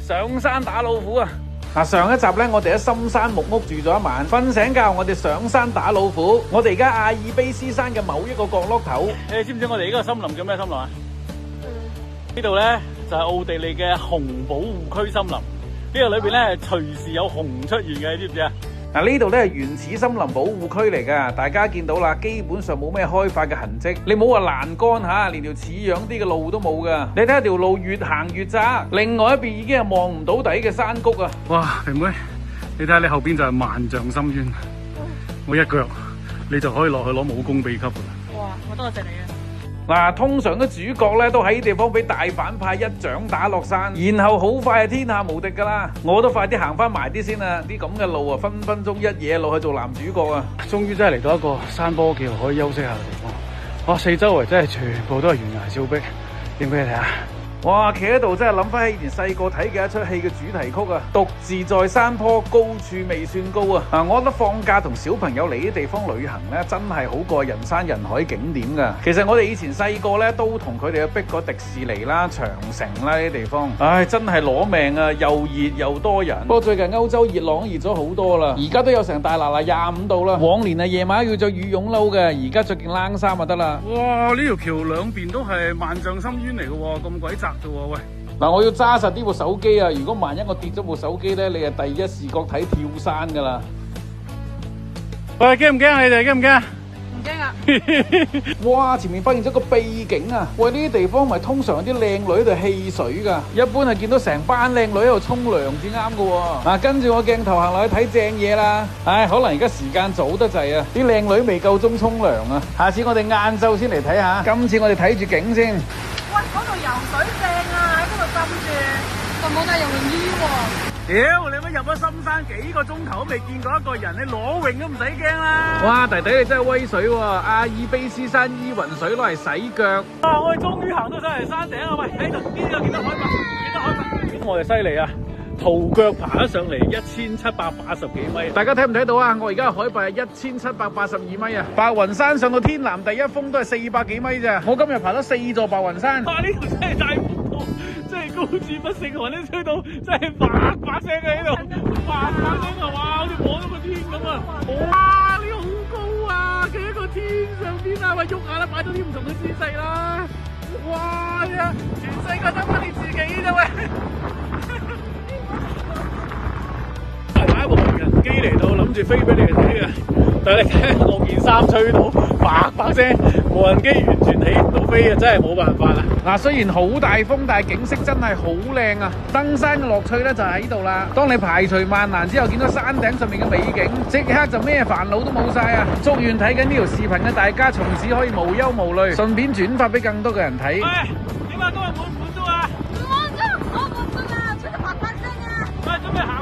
上山打老虎啊！嗱，上一集咧，我哋喺深山木屋住咗一晚，瞓醒覺我哋上山打老虎。我哋而家阿爾卑斯山嘅某一個角落頭，你知唔知我哋呢個森林叫咩森林啊？呢度咧就係奧地利嘅熊保護區森林。呢個裏邊咧隨時有熊出現嘅，你知唔知啊？嗱，呢度咧係原始森林保護區嚟噶，大家見到啦，基本上冇咩開發嘅痕跡。你冇話欄杆吓，連條似樣啲嘅路都冇噶。你睇下條路越行越窄，另外一邊已經係望唔到底嘅山谷啊！哇，肥妹，你睇下你後邊就係萬丈深淵，我一腳你就可以落去攞武功秘笈噶啦！哇，我多謝你啊！嗱，通常啲主角咧都喺地方俾大反派一掌打落山，然後好快係天下無敵噶啦！我都快啲行翻埋啲先啦，啲咁嘅路啊，分分鐘一嘢落去做男主角啊！終於真係嚟到一個山坡橋可以休息下嘅地方。哇，四周圍真係全部都係懸崖峭壁，影俾你睇下。哇，企喺度真係諗翻起以前細個睇嘅一出戲嘅主題曲啊！獨自在山坡，高處未算高啊！我覺得放假同小朋友嚟啲地方旅行咧，真係好過人山人海景點噶。其實我哋以前細個咧都同佢哋去逼過迪士尼啦、長城啦呢啲地方。唉，真係攞命啊！又熱又多人。不過最近歐洲熱浪熱咗好多啦，而家都有成大嗱25度啦。往年啊夜晚要着羽絨褸嘅，而家着件冷衫就得啦。哇！呢條橋兩邊都係萬丈深淵嚟嘅喎，咁鬼窄。喂，嗱，我要揸實呢部手機啊！如果萬一我跌咗部手機咧，你係第一視覺睇跳山噶啦。喂，驚唔驚啊？你哋驚唔驚？唔驚啊！哇！前面發現咗個秘境啊！喂，呢啲地方咪通常有啲靚女喺度戲水噶，一般係見到成班靚女喺度沖涼至啱噶喎。嗱，跟住我鏡頭行落去睇正嘢啦。唉，可能而家時間早得滯啊，啲靚女未夠鐘沖涼啊。下次我哋晏晝先嚟睇下，今次我哋睇住景先。喂，嗰度游水正啊，喺嗰度浸住，就冇帶游泳衣喎。屌，你乜入咗深山幾個鐘頭都未見過一個人，你裸泳都唔使驚啦！哇，弟弟你真係威水喎！阿爾卑斯山依雲水攞嚟洗腳。啊，我哋終於行到上嚟山頂啊！喂，喺度邊個見到海拔？見到海拔？我哋犀利啊！徒腳爬咗上嚟1780幾米，大家睇唔睇到啊？我而家海拔係1782米啊！白雲山上到天南第一峰都係400幾米咋，我今日爬咗4座白雲山。哇！呢條真係大幅度，真係高處不勝寒，呢吹到真係叭叭聲喺度，叭叭聲啊！哇，好似摸到個天咁啊！哇，呢個好高啊，企喺個天上邊啊！喂，喐下啦，擺到啲唔同嘅姿勢啦！哇呀，全世界得翻你自己啫喂！買一部無人機嚟到，諗住飛俾你哋睇嘅，但係你睇下我件衫吹到叭叭聲，無人機完全起唔到飛啊，真係冇辦法啦。嗱，雖然好大風，但係景色真係好靚啊！登山嘅樂趣咧就喺度啦。當你排除萬難之後，見到山頂上面嘅美景，即刻就咩煩惱都冇晒啊！祝願睇緊呢條視頻嘅大家，從此可以無憂無慮，順便轉發俾更多嘅人睇。喂，點啊？今日滿唔滿足啊？唔滿足，我滿足啊！吹到白白聲啊！喂，準備行